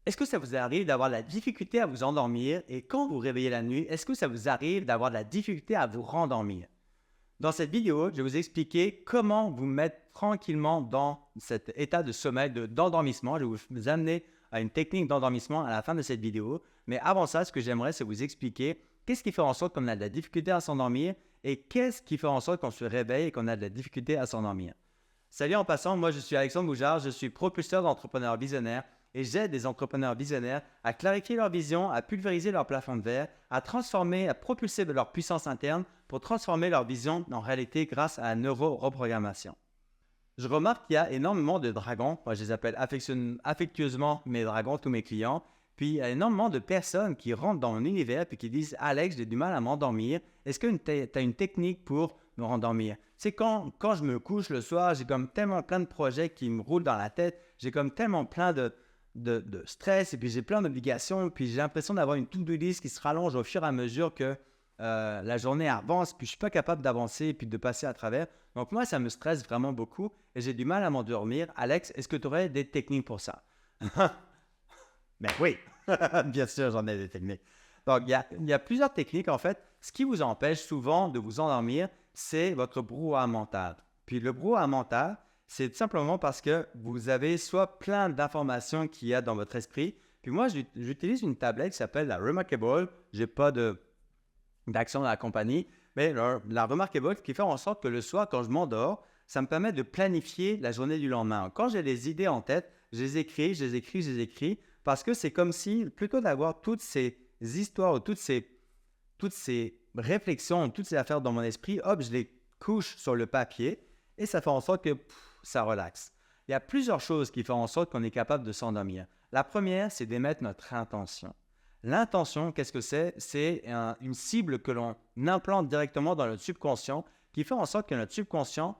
Est-ce que ça vous arrive d'avoir de la difficulté à vous endormir et quand vous vous réveillez la nuit, est-ce que ça vous arrive d'avoir de la difficulté à vous rendormir? Dans cette vidéo, je vais vous expliquer comment vous mettre tranquillement dans cet état de sommeil, d'endormissement. Je vais vous amener à une technique d'endormissement à la fin de cette vidéo. Mais avant ça, ce que j'aimerais, c'est vous expliquer qu'est-ce qui fait en sorte qu'on a de la difficulté à s'endormir et qu'est-ce qui fait en sorte qu'on se réveille et qu'on a de la difficulté à s'endormir. Salut en passant, moi je suis Alexandre Boujard, je suis propulseur d'entrepreneurs visionnaires et j'aide des entrepreneurs visionnaires à clarifier leur vision, à pulvériser leur plafond de verre, à transformer, à propulser de leur puissance interne pour transformer leur vision en réalité grâce à la neuro-reprogrammation. Je remarque qu'il y a énormément de dragons, moi je les appelle affectueusement mes dragons, tous mes clients, puis il y a énormément de personnes qui rentrent dans mon univers et qui disent « Alex, j'ai du mal à m'endormir, est-ce que tu as une technique pour me rendormir ?» C'est quand je me couche le soir, j'ai comme tellement plein de projets qui me roulent dans la tête, j'ai comme tellement plein de stress et puis j'ai plein d'obligations, puis j'ai l'impression d'avoir une to-do list qui se rallonge au fur et à mesure que la journée avance, puis je ne suis pas capable d'avancer et puis de passer à travers. Donc moi, ça me stresse vraiment beaucoup et j'ai du mal à m'endormir. Alex, est-ce que tu aurais des techniques pour ça? Ben oui, bien sûr, j'en ai des techniques. Donc, il y a plusieurs techniques, en fait. Ce qui vous empêche souvent de vous endormir, c'est votre brouhaha mental. Puis le brouhaha mental, c'est tout simplement parce que vous avez soit plein d'informations qu'il y a dans votre esprit. Puis moi, j'utilise une tablette qui s'appelle la Remarkable. Je n'ai pas d'action dans la compagnie, mais la Remarkable qui fait en sorte que le soir, quand je m'endors, ça me permet de planifier la journée du lendemain. Quand j'ai des idées en tête, je les écris, parce que c'est comme si, plutôt d'avoir toutes ces histoires ou toutes ces réflexions, toutes ces affaires dans mon esprit, hop, je les couche sur le papier et ça fait en sorte que ça relaxe. Il y a plusieurs choses qui font en sorte qu'on est capable de s'endormir. La première, c'est d'émettre notre intention. L'intention, qu'est-ce que c'est? C'est une cible que l'on implante directement dans notre subconscient qui fait en sorte que notre subconscient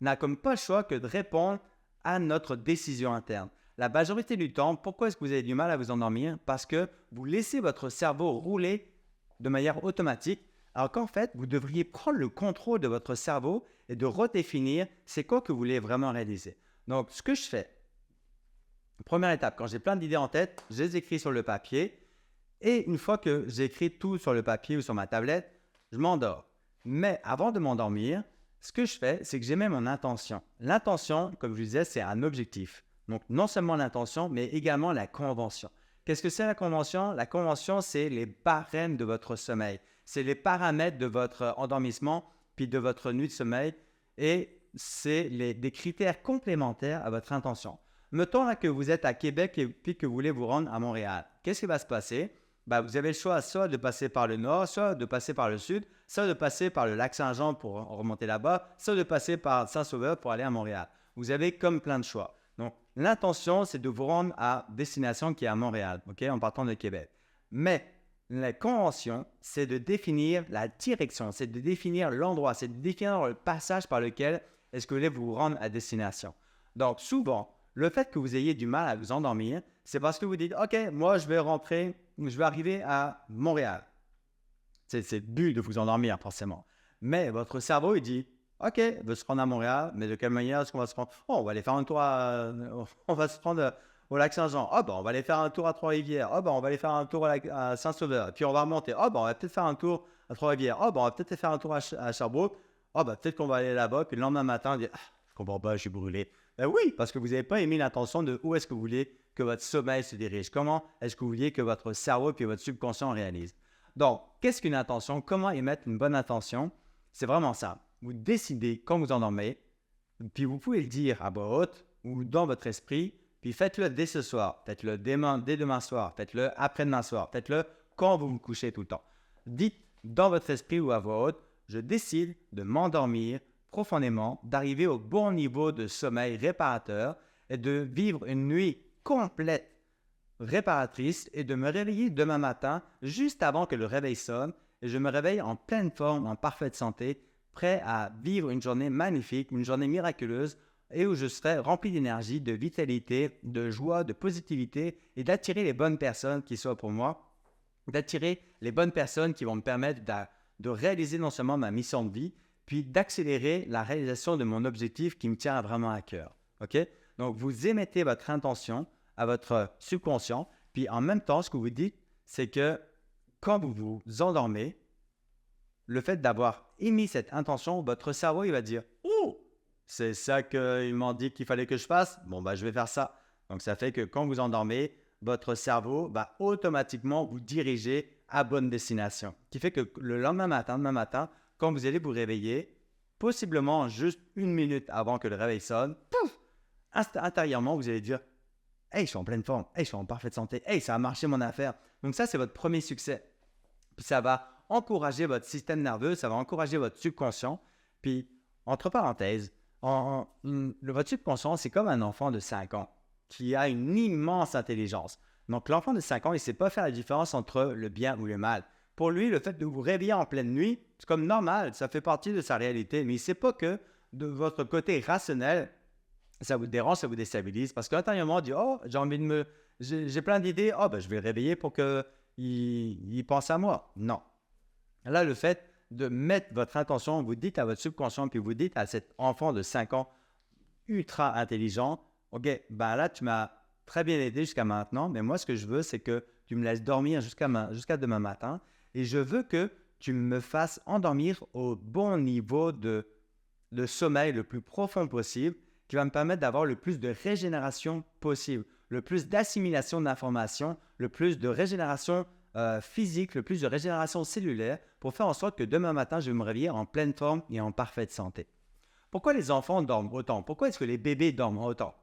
n'a comme pas le choix que de répondre à notre décision interne. La majorité du temps, pourquoi est-ce que vous avez du mal à vous endormir? Parce que vous laissez votre cerveau rouler de manière automatique, alors qu'en fait, vous devriez prendre le contrôle de votre cerveau et de redéfinir c'est quoi que vous voulez vraiment réaliser. Donc, ce que je fais, première étape, quand j'ai plein d'idées en tête, je les écris sur le papier et une fois que j'écris tout sur le papier ou sur ma tablette, je m'endors. Mais avant de m'endormir, ce que je fais, c'est que j'émets mon intention. L'intention, comme je vous disais, c'est un objectif. Donc, non seulement l'intention, mais également la convention. Qu'est-ce que c'est la convention? La convention, c'est les barèmes de votre sommeil. C'est les paramètres de votre endormissement, puis de votre nuit de sommeil. Et c'est des critères complémentaires à votre intention. Mettons là que vous êtes à Québec et puis que vous voulez vous rendre à Montréal. Qu'est-ce qui va se passer? Vous avez le choix soit de passer par le nord, soit de passer par le sud, soit de passer par le lac Saint-Jean pour remonter là-bas, soit de passer par Saint-Sauveur pour aller à Montréal. Vous avez comme plein de choix. Donc, l'intention, c'est de vous rendre à destination qui est à Montréal, en partant de Québec. Mais la convention, c'est de définir la direction, c'est de définir l'endroit, c'est de définir le passage par lequel est-ce que vous voulez vous rendre à destination. Donc, souvent, le fait que vous ayez du mal à vous endormir, c'est parce que vous dites « Ok, moi, je vais arriver à Montréal. » C'est le but de vous endormir, forcément. Mais votre cerveau, il dit « Ok, je veux se rendre à Montréal, mais de quelle manière est-ce qu'on va se rendre? Oh, on va aller faire un tour on va se rendre au lac Saint-Jean. Oh, on va aller faire un tour à Trois-Rivières. Oh, on va aller faire un tour à Saint-Sauveur. Puis on va remonter. Oh, on va peut-être faire un tour à Trois-Rivières. Oh, on va peut-être faire un tour à Sherbrooke. Oh, peut-être qu'on va aller là-bas. Puis le lendemain matin, on dit je comprends pas, je suis brûlé. » Ben oui, parce que vous n'avez pas émis l'intention de où est-ce que vous voulez que votre sommeil se dirige. Comment est-ce que vous voulez que votre cerveau et votre subconscient réalisent? Donc, qu'est-ce qu'une intention? Comment émettre une bonne intention? C'est vraiment ça. Vous décidez quand vous endormez, puis vous pouvez le dire à voix haute ou dans votre esprit, puis faites-le dès ce soir, faites-le dès demain soir, faites-le après-demain soir, faites-le quand vous vous couchez tout le temps. Dites dans votre esprit ou à voix haute, je décide de m'endormir profondément, d'arriver au bon niveau de sommeil réparateur et de vivre une nuit complète réparatrice et de me réveiller demain matin juste avant que le réveil sonne et je me réveille en pleine forme, en parfaite santé, prêt à vivre une journée magnifique, une journée miraculeuse et où je serai rempli d'énergie, de vitalité, de joie, de positivité et d'attirer les bonnes personnes qui soient pour moi, d'attirer les bonnes personnes qui vont me permettre de réaliser non seulement ma mission de vie, puis d'accélérer la réalisation de mon objectif qui me tient vraiment à cœur. OK? Donc, vous émettez votre intention à votre subconscient. Puis en même temps, ce que vous dites, c'est que quand vous vous endormez, le fait d'avoir émis cette intention, votre cerveau, il va dire « Oh, c'est ça qu'ils m'ont dit qu'il fallait que je fasse. Bon, je vais faire ça. » Donc, ça fait que quand vous endormez, votre cerveau va automatiquement vous diriger à bonne destination. Ce qui fait que le lendemain matin, quand vous allez vous réveiller, possiblement juste 1 minute avant que le réveil sonne, pouf, intérieurement, vous allez dire « Hey, je suis en pleine forme. Hey, je suis en parfaite santé. Hey, ça a marché mon affaire. » Donc, ça, c'est votre premier succès. Puis, ça va encourager votre système nerveux, ça va encourager votre subconscient. Puis, entre parenthèses, votre subconscient, c'est comme un enfant de 5 ans qui a une immense intelligence. Donc, l'enfant de 5 ans, il ne sait pas faire la différence entre le bien ou le mal. Pour lui, le fait de vous réveiller en pleine nuit, c'est comme normal, ça fait partie de sa réalité. Mais il ne sait pas que de votre côté rationnel, ça vous dérange, ça vous déstabilise. Parce qu'intérieurement, on dit « Oh, j'ai plein d'idées. Oh, je vais le réveiller pour qu'il pense à moi. » Non. Là, le fait de mettre votre intention, vous dites à votre subconscient, puis vous dites à cet enfant de 5 ans ultra intelligent, « Ok, là, tu m'as très bien aidé jusqu'à maintenant, mais moi, ce que je veux, c'est que tu me laisses dormir jusqu'à demain matin et je veux que tu me fasses endormir au bon niveau de sommeil le plus profond possible qui va me permettre d'avoir le plus de régénération possible, le plus d'assimilation d'informations, le plus de régénération physique, le plus de régénération cellulaire pour faire en sorte que demain matin, je vais me réveiller en pleine forme et en parfaite santé. » Pourquoi les enfants dorment autant? Pourquoi est-ce que les bébés dorment autant?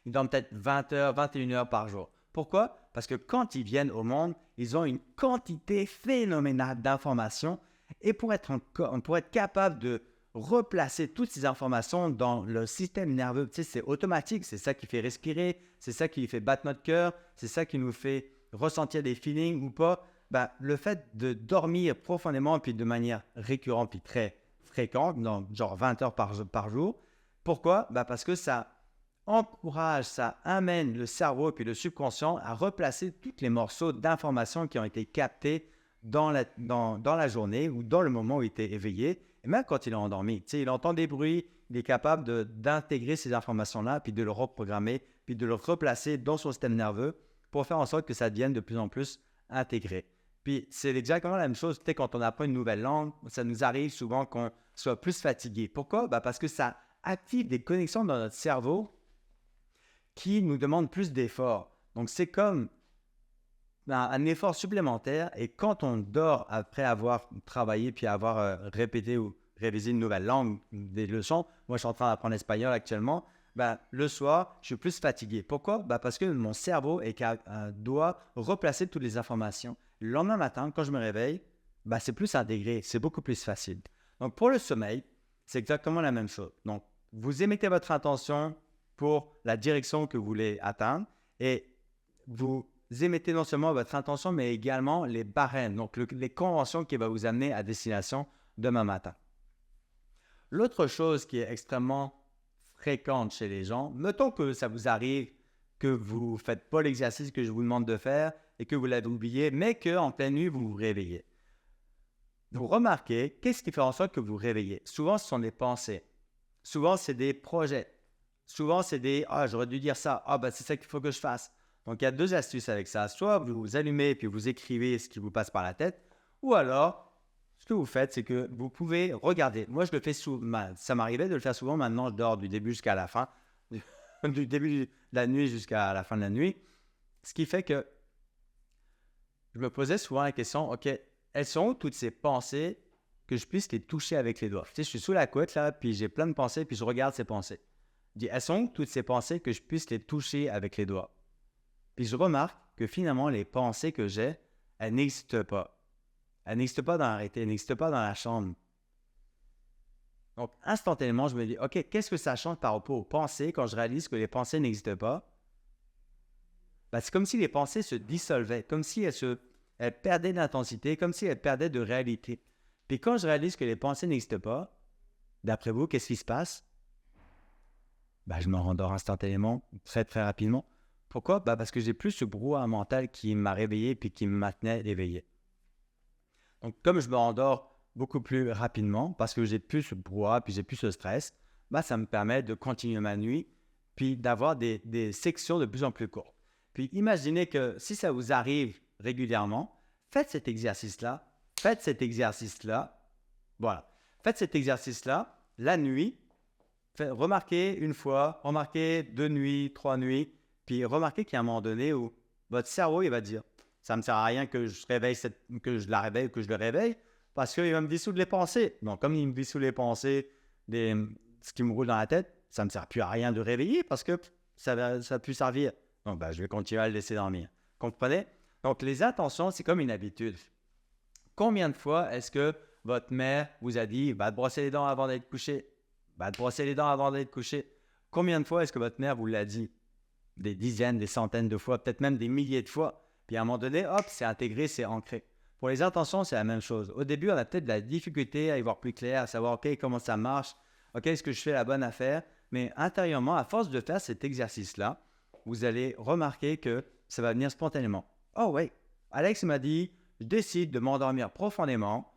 Ils dorment peut-être 20 heures, 21 heures par jour. Pourquoi? Parce que quand ils viennent au monde, ils ont une quantité phénoménale d'informations et pour être capable de replacer toutes ces informations dans le système nerveux, c'est automatique, c'est ça qui fait respirer, c'est ça qui fait battre notre cœur, c'est ça qui nous fait ressentir des feelings ou pas. Le fait de dormir profondément puis de manière récurrente puis très fréquente, genre 20 heures par jour. Pourquoi? Parce que ça encourage, ça amène le cerveau puis le subconscient à replacer tous les morceaux d'informations qui ont été captés dans la journée ou dans le moment où il était éveillé. Et même quand il est endormi, il entend des bruits, il est capable d'intégrer ces informations-là puis de le reprogrammer puis de le replacer dans son système nerveux pour faire en sorte que ça devienne de plus en plus intégré. Puis c'est exactement la même chose, quand on apprend une nouvelle langue, ça nous arrive souvent qu'on soit plus fatigué. Pourquoi? Parce que ça active des connexions dans notre cerveau qui nous demandent plus d'efforts. Donc c'est comme un effort supplémentaire et quand on dort après avoir travaillé puis avoir répété ou révisé une nouvelle langue, des leçons, moi je suis en train d'apprendre l'espagnol actuellement, le soir, je suis plus fatigué. Pourquoi? Parce que mon cerveau doit replacer toutes les informations. Le lendemain matin, quand je me réveille, c'est plus intégré, c'est beaucoup plus facile. Donc, pour le sommeil, c'est exactement la même chose. Donc, vous émettez votre intention pour la direction que vous voulez atteindre et vous émettez non seulement votre intention, mais également les barèmes, donc les conventions qui vont vous amener à destination demain matin. L'autre chose qui est extrêmement fréquente chez les gens, mettons que ça vous arrive que vous ne faites pas l'exercice que je vous demande de faire et que vous l'avez oublié, mais qu'en pleine nuit, vous vous réveillez. Vous remarquez, qu'est-ce qui fait en sorte que vous vous réveillez? Souvent, ce sont des pensées. Souvent, c'est des projets. Souvent, c'est des « Ah, j'aurais dû dire ça. Ah, c'est ça qu'il faut que je fasse. » Donc, il y a 2 astuces avec ça. Soit vous allumez et puis vous écrivez ce qui vous passe par la tête, ou alors, ce que vous faites, c'est que vous pouvez regarder. Moi, je le fais souvent. Ça m'arrivait de le faire souvent. Maintenant, je dors du début jusqu'à la fin. Du début de la nuit jusqu'à la fin de la nuit. Ce qui fait que je me posais souvent la question, OK, elles sont où toutes ces pensées que je puisse les toucher avec les doigts? Je suis sous la couette, là, puis j'ai plein de pensées, puis je regarde ces pensées. Je dis, elles sont où toutes ces pensées que je puisse les toucher avec les doigts? Puis je remarque que finalement, les pensées que j'ai, elles n'existent pas. Elle n'existe pas dans la réalité, elle n'existe pas dans la chambre. Donc, instantanément, je me dis, OK, qu'est-ce que ça change par rapport aux pensées quand je réalise que les pensées n'existent pas? C'est comme si les pensées se dissolvaient, comme si elles perdaient d'intensité, comme si elles perdaient de réalité. Puis quand je réalise que les pensées n'existent pas, d'après vous, qu'est-ce qui se passe? Je me rendors instantanément, très très rapidement. Pourquoi? Parce que j'ai plus ce brouhaha mental qui m'a réveillé puis qui me maintenait éveillé. Donc, comme je me rendors beaucoup plus rapidement parce que j'ai plus ce brouhaha puis j'ai plus ce stress, ça me permet de continuer ma nuit puis d'avoir des sections de plus en plus courtes. Puis imaginez que si ça vous arrive régulièrement, faites cet exercice-là, voilà. Faites cet exercice-là la nuit, remarquez une fois, remarquez 2 nuits, 3 nuits, puis remarquez qu'il y a un moment donné où votre cerveau, il va dire « ça ne me sert à rien que je le réveille, parce qu'il va me dissoudre les pensées. » Donc, comme il me dissout les pensées, ce qui me roule dans la tête, ça ne me sert plus à rien de réveiller parce que ça va plus servir. Donc, je vais continuer à le laisser dormir. Comprenez? Donc, les intentions, c'est comme une habitude. Combien de fois est-ce que votre mère vous a dit « va te brosser les dents avant d'être couché ». Va te brosser les dents avant d'être couché. Combien de fois est-ce que votre mère vous l'a dit? Des dizaines, des centaines de fois, peut-être même des milliers de fois. Puis à un moment donné, hop, c'est intégré, c'est ancré. Pour les intentions, c'est la même chose. Au début, on a peut-être de la difficulté à y voir plus clair, à savoir, OK, comment ça marche? OK, est-ce que je fais la bonne affaire? Mais intérieurement, à force de faire cet exercice-là, vous allez remarquer que ça va venir spontanément. Oh oui, Alex m'a dit, je décide de m'endormir profondément,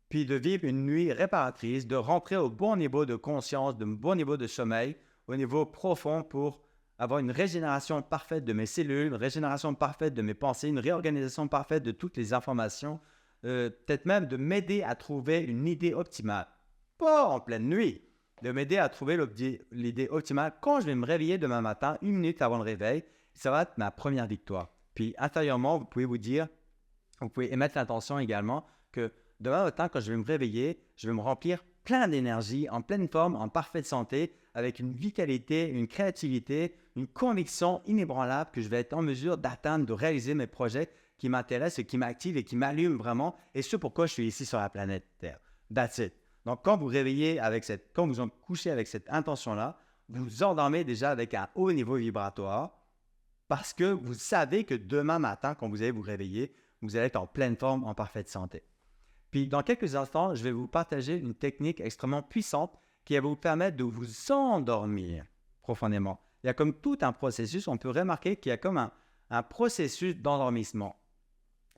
puis de vivre une nuit réparatrice, de rentrer au bon niveau de conscience, de bon niveau de sommeil, au niveau profond pour avoir une régénération parfaite de mes cellules, une régénération parfaite de mes pensées, une réorganisation parfaite de toutes les informations, peut-être même de m'aider à trouver une idée optimale. Pas en pleine nuit, de m'aider à trouver l'idée optimale quand je vais me réveiller demain matin, 1 minute avant le réveil. Ça va être ma première victoire. Puis intérieurement, vous pouvez émettre l'intention également que demain matin, quand je vais me réveiller, je vais me remplir plein d'énergie, en pleine forme, en parfaite santé, avec une vitalité, une créativité, une conviction inébranlable que je vais être en mesure d'atteindre, de réaliser mes projets qui m'intéressent et qui m'activent et qui m'allument vraiment, et ce pourquoi je suis ici sur la planète Terre. That's it. Donc, quand vous vous en couchez avec cette intention-là, vous vous endormez déjà avec un haut niveau vibratoire parce que vous savez que demain matin, quand vous allez vous réveiller, vous allez être en pleine forme, en parfaite santé. Puis, dans quelques instants, je vais vous partager une technique extrêmement puissante qui va vous permettre de vous endormir profondément. Il y a comme tout un processus, on peut remarquer qu'il y a comme un processus d'endormissement.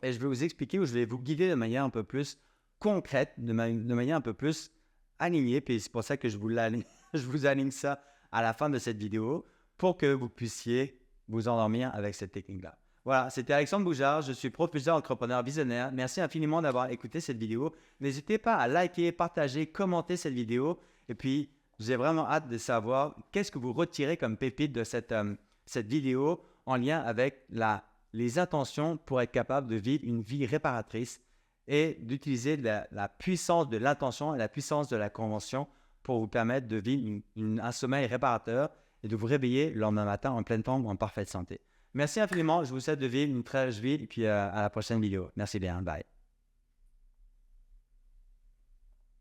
Et je vais vous expliquer ou je vais vous guider de manière un peu plus concrète, de manière un peu plus alignée. Puis c'est pour ça que je vous aligne ça à la fin de cette vidéo pour que vous puissiez vous endormir avec cette technique-là. Voilà, c'était Alexandre Boujard, je suis propulseur entrepreneur visionnaire. Merci infiniment d'avoir écouté cette vidéo. N'hésitez pas à liker, partager, commenter cette vidéo. Et puis, j'ai vraiment hâte de savoir qu'est-ce que vous retirez comme pépite de cette vidéo en lien avec les intentions pour être capable de vivre une vie réparatrice et d'utiliser la puissance de l'intention et la puissance de la convention pour vous permettre de vivre un sommeil réparateur et de vous réveiller le lendemain matin en pleine forme, en parfaite santé. Merci infiniment. Je vous souhaite de vivre une très riche vie et puis à la prochaine vidéo. Merci bien. Bye.